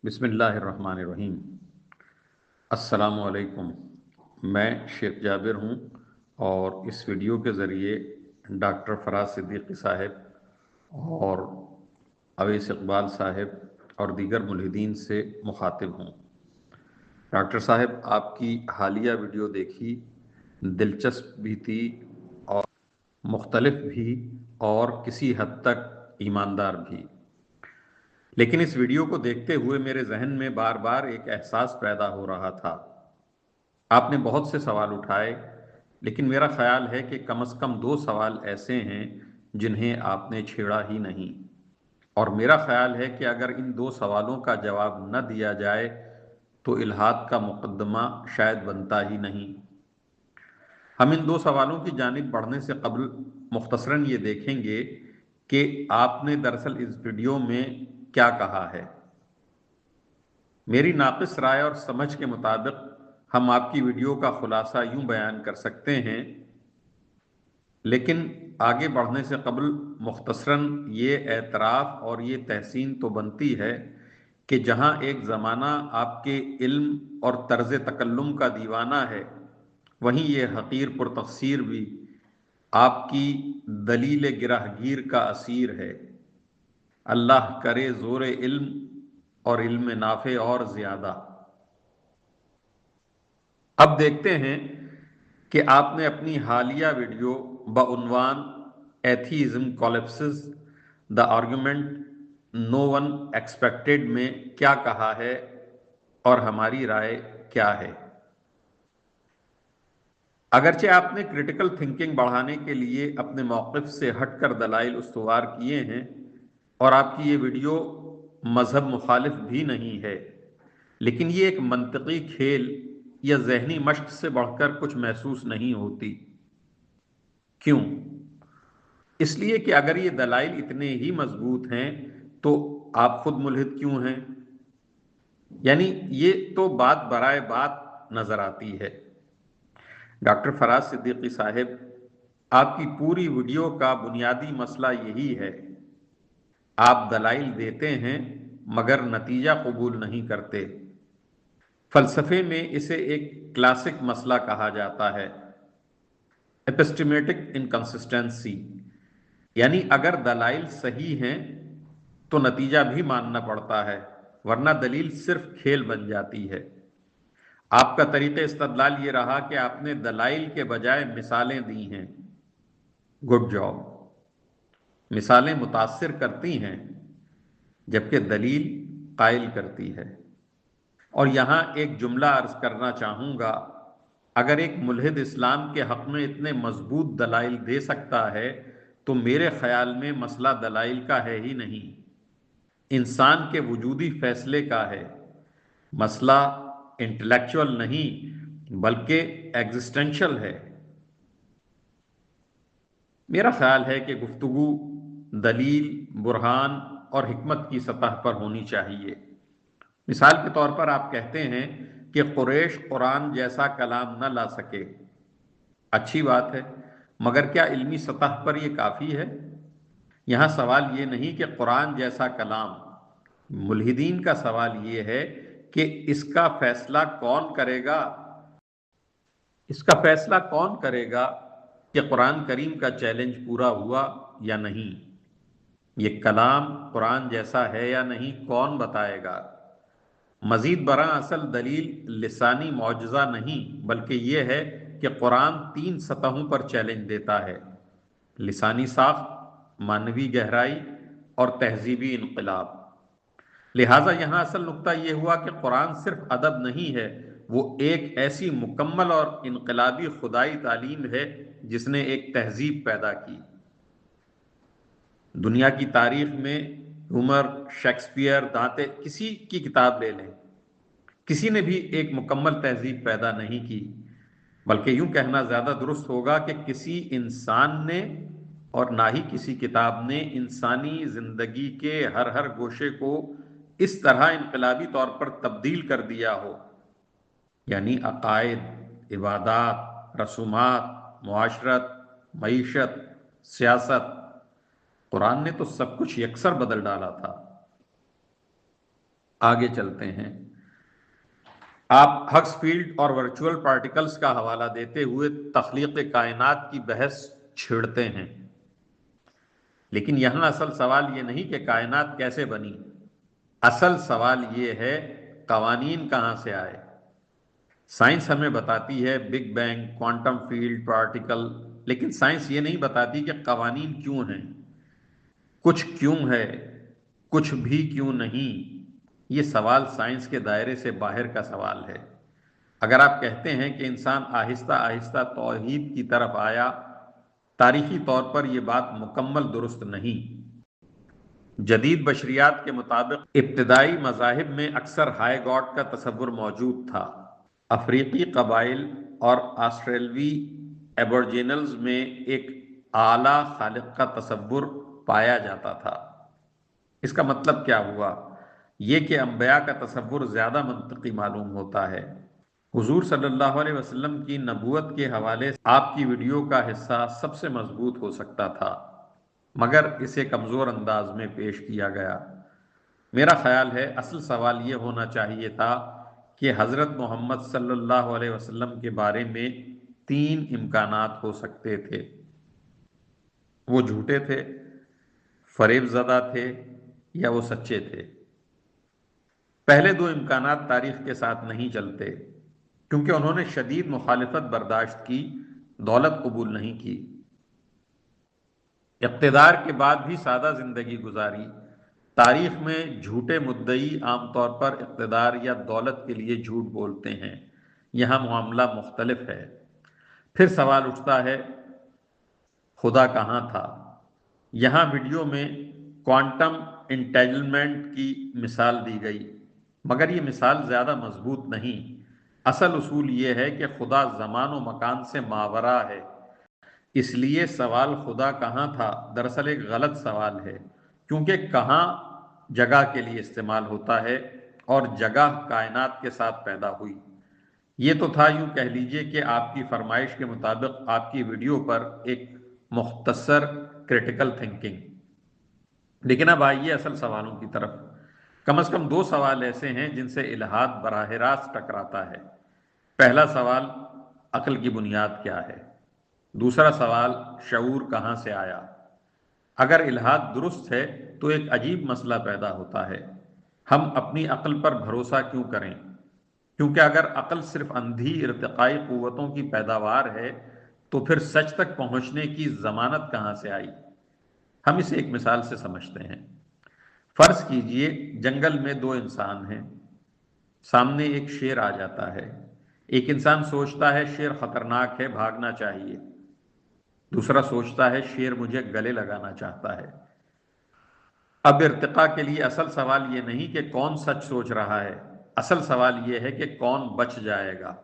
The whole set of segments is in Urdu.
بسم اللہ الرحمن الرحیم۔ السلام علیکم، میں شیخ جابر ہوں اور اس ویڈیو کے ذریعے ڈاکٹر فراز صدیقی صاحب اور اویس اقبال صاحب اور دیگر ملحدین سے مخاطب ہوں۔ ڈاکٹر صاحب، آپ کی حالیہ ویڈیو دیکھی، دلچسپ بھی تھی اور مختلف بھی اور کسی حد تک ایماندار بھی، لیکن اس ویڈیو کو دیکھتے ہوئے میرے ذہن میں بار بار ایک احساس پیدا ہو رہا تھا۔ آپ نے بہت سے سوال اٹھائے، لیکن میرا خیال ہے کہ کم از کم 2 سوال ایسے ہیں جنہیں آپ نے چھیڑا ہی نہیں، اور میرا خیال ہے کہ اگر ان 2 سوالوں کا جواب نہ دیا جائے تو الحاد کا مقدمہ شاید بنتا ہی نہیں۔ ہم ان 2 سوالوں کی جانب بڑھنے سے قبل مختصراً یہ دیکھیں گے کہ آپ نے دراصل اس ویڈیو میں کیا کہا ہے۔ میری ناقص رائے اور سمجھ کے مطابق ہم آپ کی ویڈیو کا خلاصہ یوں بیان کر سکتے ہیں، لیکن آگے بڑھنے سے قبل مختصراً یہ اعتراف اور یہ تحسین تو بنتی ہے کہ جہاں ایک زمانہ آپ کے علم اور طرز تکلم کا دیوانہ ہے، وہیں یہ حقیر پر تقصیر بھی آپ کی دلیل گرہ گیر کا اسیر ہے۔ اللہ کرے زور علم اور علم نافع اور زیادہ۔ اب دیکھتے ہیں کہ آپ نے اپنی حالیہ ویڈیو بعنوان atheism collapses the argument no one expected میں کیا کہا ہے اور ہماری رائے کیا ہے۔ اگرچہ آپ نے کریٹیکل تھنکنگ بڑھانے کے لیے اپنے موقف سے ہٹ کر دلائل استوار کیے ہیں اور آپ کی یہ ویڈیو مذہب مخالف بھی نہیں ہے، لیکن یہ ایک منطقی کھیل یا ذہنی مشق سے بڑھ کر کچھ محسوس نہیں ہوتی۔ کیوں؟ اس لیے کہ اگر یہ دلائل اتنے ہی مضبوط ہیں تو آپ خود ملحد کیوں ہیں؟ یعنی یہ تو بات برائے بات نظر آتی ہے۔ ڈاکٹر فراز صدیقی صاحب، آپ کی پوری ویڈیو کا بنیادی مسئلہ یہی ہے۔ آپ دلائل دیتے ہیں مگر نتیجہ قبول نہیں کرتے۔ فلسفے میں اسے ایک کلاسک مسئلہ کہا جاتا ہے، ایپسٹیمیٹک انکنسسٹنسی، یعنی اگر دلائل صحیح ہیں تو نتیجہ بھی ماننا پڑتا ہے، ورنہ دلیل صرف کھیل بن جاتی ہے۔ آپ کا طریقہ استدلال یہ رہا کہ آپ نے دلائل کے بجائے مثالیں دی ہیں۔ Good job. مثالیں متاثر کرتی ہیں جبکہ دلیل قائل کرتی ہے۔ اور یہاں ایک جملہ عرض کرنا چاہوں گا، اگر ایک ملحد اسلام کے حق میں اتنے مضبوط دلائل دے سکتا ہے تو میرے خیال میں مسئلہ دلائل کا ہے ہی نہیں، انسان کے وجودی فیصلے کا ہے۔ مسئلہ انٹلیکچول نہیں بلکہ ایگزسٹنشل ہے۔ میرا خیال ہے کہ گفتگو دلیل، برہان اور حکمت کی سطح پر ہونی چاہیے۔ مثال کے طور پر آپ کہتے ہیں کہ قریش قرآن جیسا کلام نہ لا سکے۔ اچھی بات ہے، مگر کیا علمی سطح پر یہ کافی ہے؟ یہاں سوال یہ نہیں کہ قرآن جیسا کلام، ملحدین کا سوال یہ ہے کہ اس کا فیصلہ کون کرے گا؟ اس کا فیصلہ کون کرے گا کہ قرآن کریم کا چیلنج پورا ہوا یا نہیں؟ یہ کلام قرآن جیسا ہے یا نہیں کون بتائے گا؟ مزید برآں اصل دلیل لسانی معجزہ نہیں بلکہ یہ ہے کہ قرآن 3 سطحوں پر چیلنج دیتا ہے: لسانی ساخت، معنوی گہرائی اور تہذیبی انقلاب۔ لہٰذا یہاں اصل نقطہ یہ ہوا کہ قرآن صرف ادب نہیں ہے، وہ ایک ایسی مکمل اور انقلابی خدائی تعلیم ہے جس نے ایک تہذیب پیدا کی۔ دنیا کی تاریخ میں ہومر، شیکسپیئر، دانتے، کسی کی کتاب لے لیں، کسی نے بھی ایک مکمل تہذیب پیدا نہیں کی، بلکہ یوں کہنا زیادہ درست ہوگا کہ کسی انسان نے اور نہ ہی کسی کتاب نے انسانی زندگی کے ہر گوشے کو اس طرح انقلابی طور پر تبدیل کر دیا ہو، یعنی عقائد، عبادات، رسومات، معاشرت، معیشت، سیاست۔ قرآن نے تو سب کچھ یکسر بدل ڈالا تھا۔ آگے چلتے ہیں۔ آپ ہگس فیلڈ اور ورچوئل پارٹیکلز کا حوالہ دیتے ہوئے تخلیق کائنات کی بحث چھیڑتے ہیں، لیکن یہاں اصل سوال یہ نہیں کہ کائنات کیسے بنی، اصل سوال یہ ہے قوانین کہاں سے آئے۔ سائنس ہمیں بتاتی ہے big bang, quantum field, particle, لیکن سائنس یہ نہیں بتاتی کہ قوانین کیوں ہیں، کچھ کیوں ہے، کچھ بھی کیوں نہیں۔ یہ سوال سائنس کے دائرے سے باہر کا سوال ہے۔ اگر آپ کہتے ہیں کہ انسان آہستہ آہستہ توحید کی طرف آیا، تاریخی طور پر یہ بات مکمل درست نہیں۔ جدید بشریات کے مطابق ابتدائی مذاہب میں اکثر ہائی گاڈ کا تصور موجود تھا۔ افریقی قبائل اور آسٹریلوی ایبورجینلز میں ایک اعلیٰ خالق کا تصور پایا جاتا تھا۔ اس کا مطلب کیا ہوا؟ یہ کہ انبیاء کا تصور زیادہ منطقی معلوم ہوتا ہے۔ حضور صلی اللہ علیہ وسلم کی نبوت کے حوالے سے آپ کی ویڈیو کا حصہ سب سے مضبوط ہو سکتا تھا، مگر اسے کمزور انداز میں پیش کیا گیا۔ میرا خیال ہے اصل سوال یہ ہونا چاہیے تھا کہ حضرت محمد صلی اللہ علیہ وسلم کے بارے میں 3 امکانات ہو سکتے تھے۔ وہ جھوٹے تھے، فریب زدہ تھے، یا وہ سچے تھے۔ پہلے 2 امکانات تاریخ کے ساتھ نہیں چلتے، کیونکہ انہوں نے شدید مخالفت برداشت کی، دولت قبول نہیں کی، اقتدار کے بعد بھی سادہ زندگی گزاری۔ تاریخ میں جھوٹے مدعی عام طور پر اقتدار یا دولت کے لیے جھوٹ بولتے ہیں، یہاں معاملہ مختلف ہے۔ پھر سوال اٹھتا ہے خدا کہاں تھا؟ یہاں ویڈیو میں کوانٹم انٹینجلمنٹ کی مثال دی گئی، مگر یہ مثال زیادہ مضبوط نہیں۔ اصل اصول یہ ہے کہ خدا زمان و مکان سے ماورا ہے، اس لیے سوال خدا کہاں تھا دراصل ایک غلط سوال ہے، کیونکہ کہاں جگہ کے لیے استعمال ہوتا ہے اور جگہ کائنات کے ساتھ پیدا ہوئی۔ یہ تو تھا، یوں کہہ لیجئے کہ آپ کی فرمائش کے مطابق آپ کی ویڈیو پر ایک مختصر کریٹیکل تھنکنگ۔ لیکن اب آئیے اصل سوالوں کی طرف۔ کم از کم 2 سوال ایسے ہیں جن سے الحاد براہ راست ٹکراتا ہے۔ پہلا سوال، عقل کی بنیاد کیا ہے؟ دوسرا سوال، شعور کہاں سے آیا؟ اگر الحاد درست ہے تو ایک عجیب مسئلہ پیدا ہوتا ہے، ہم اپنی عقل پر بھروسہ کیوں کریں؟ کیونکہ اگر عقل صرف اندھی ارتقائی قوتوں کی پیداوار ہے تو پھر سچ تک پہنچنے کی ضمانت کہاں سے آئی؟ ہم اسے ایک مثال سے سمجھتے ہیں۔ فرض کیجئے جنگل میں 2 انسان ہیں، سامنے ایک شیر آ جاتا ہے۔ ایک انسان سوچتا ہے شیر خطرناک ہے، بھاگنا چاہیے۔ دوسرا سوچتا ہے شیر مجھے گلے لگانا چاہتا ہے۔ اب ارتقاء کے لیے اصل سوال یہ نہیں کہ کون سچ سوچ رہا ہے، اصل سوال یہ ہے کہ کون بچ جائے گا۔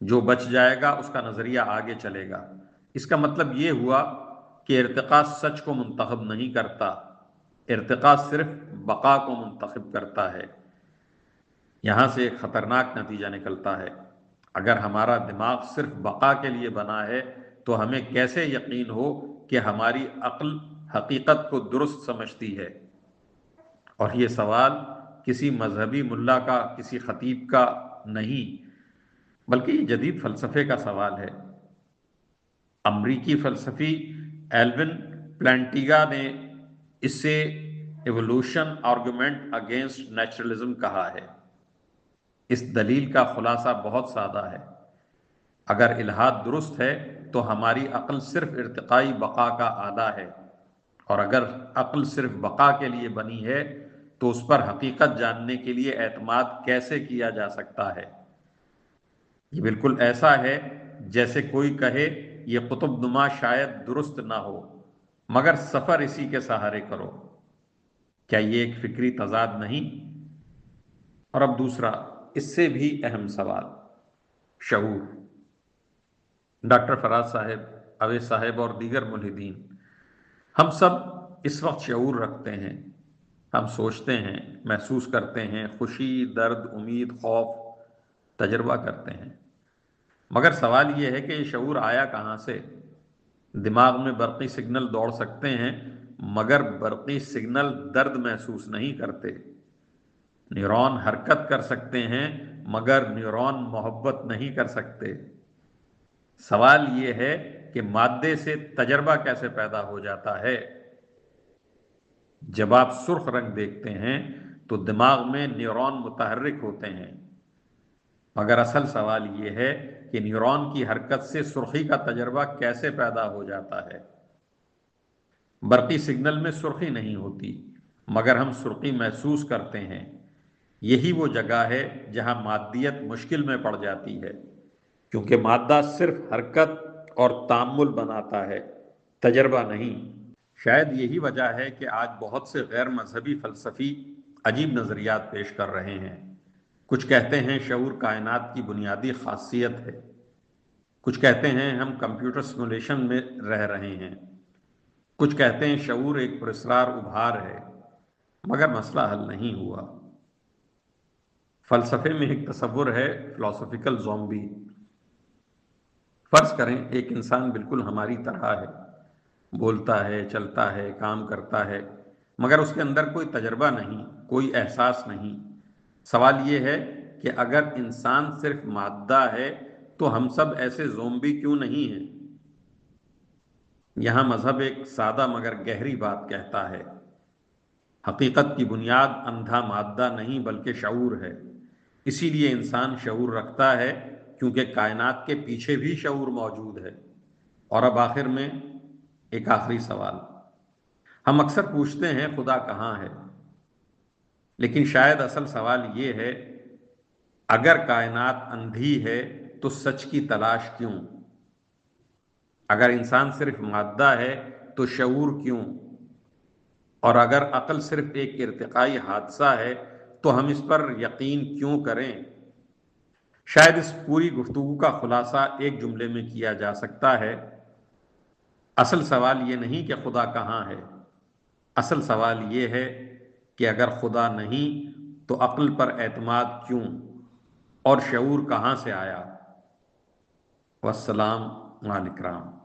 جو بچ جائے گا اس کا نظریہ آگے چلے گا۔ اس کا مطلب یہ ہوا کہ ارتقاء سچ کو منتخب نہیں کرتا، ارتقاء صرف بقا کو منتخب کرتا ہے۔ یہاں سے ایک خطرناک نتیجہ نکلتا ہے۔ اگر ہمارا دماغ صرف بقا کے لیے بنا ہے تو ہمیں کیسے یقین ہو کہ ہماری عقل حقیقت کو درست سمجھتی ہے؟ اور یہ سوال کسی مذہبی ملا کا، کسی خطیب کا نہیں، بلکہ یہ جدید فلسفے کا سوال ہے۔ امریکی فلسفی ایلون پلانٹیگا نے اسے ایوولوشن آرگومنٹ اگینسٹ نیچرلزم کہا ہے۔ اس دلیل کا خلاصہ بہت سادہ ہے۔ اگر الحاد درست ہے تو ہماری عقل صرف ارتقائی بقا کا آلہ ہے، اور اگر عقل صرف بقا کے لیے بنی ہے تو اس پر حقیقت جاننے کے لیے اعتماد کیسے کیا جا سکتا ہے؟ یہ بالکل ایسا ہے جیسے کوئی کہے یہ قطب نما شاید درست نہ ہو، مگر سفر اسی کے سہارے کرو۔ کیا یہ ایک فکری تضاد نہیں؟ اور اب دوسرا، اس سے بھی اہم سوال، شعور۔ ڈاکٹر فراز صاحب، اویس صاحب اور دیگر ملحدین، ہم سب اس وقت شعور رکھتے ہیں۔ ہم سوچتے ہیں، محسوس کرتے ہیں، خوشی، درد، امید، خوف تجربہ کرتے ہیں، مگر سوال یہ ہے کہ یہ شعور آیا کہاں سے؟ دماغ میں برقی سگنل دوڑ سکتے ہیں، مگر برقی سگنل درد محسوس نہیں کرتے۔ نیورون حرکت کر سکتے ہیں مگر نیورون محبت نہیں کر سکتے۔ سوال یہ ہے کہ مادے سے تجربہ کیسے پیدا ہو جاتا ہے؟ جب آپ سرخ رنگ دیکھتے ہیں تو دماغ میں نیورون متحرک ہوتے ہیں، مگر اصل سوال یہ ہے کہ نیورون کی حرکت سے سرخی کا تجربہ کیسے پیدا ہو جاتا ہے؟ برقی سگنل میں سرخی نہیں ہوتی، مگر ہم سرخی محسوس کرتے ہیں۔ یہی وہ جگہ ہے جہاں مادیت مشکل میں پڑ جاتی ہے، کیونکہ مادہ صرف حرکت اور تامل بناتا ہے، تجربہ نہیں۔ شاید یہی وجہ ہے کہ آج بہت سے غیر مذہبی فلسفی عجیب نظریات پیش کر رہے ہیں۔ کچھ کہتے ہیں شعور کائنات کی بنیادی خاصیت ہے، کچھ کہتے ہیں ہم کمپیوٹر سیمولیشن میں رہ رہے ہیں، کچھ کہتے ہیں شعور ایک پراسرار ابھار ہے، مگر مسئلہ حل نہیں ہوا۔ فلسفے میں ایک تصور ہے فلاسفیکل زومبی۔ فرض کریں ایک انسان بالکل ہماری طرح ہے، بولتا ہے، چلتا ہے، کام کرتا ہے، مگر اس کے اندر کوئی تجربہ نہیں، کوئی احساس نہیں۔ سوال یہ ہے کہ اگر انسان صرف مادہ ہے تو ہم سب ایسے زومبی کیوں نہیں ہیں؟ یہاں مذہب ایک سادہ مگر گہری بات کہتا ہے۔ حقیقت کی بنیاد اندھا مادہ نہیں بلکہ شعور ہے۔ اسی لیے انسان شعور رکھتا ہے، کیونکہ کائنات کے پیچھے بھی شعور موجود ہے۔ اور اب آخر میں ایک آخری سوال۔ ہم اکثر پوچھتے ہیں خدا کہاں ہے؟ لیکن شاید اصل سوال یہ ہے، اگر کائنات اندھی ہے تو سچ کی تلاش کیوں؟ اگر انسان صرف مادہ ہے تو شعور کیوں؟ اور اگر عقل صرف ایک ارتقائی حادثہ ہے تو ہم اس پر یقین کیوں کریں؟ شاید اس پوری گفتگو کا خلاصہ ایک جملے میں کیا جا سکتا ہے، اصل سوال یہ نہیں کہ خدا کہاں ہے، اصل سوال یہ ہے کہ اگر خدا نہیں تو عقل پر اعتماد کیوں اور شعور کہاں سے آیا؟ والسلام علیکم۔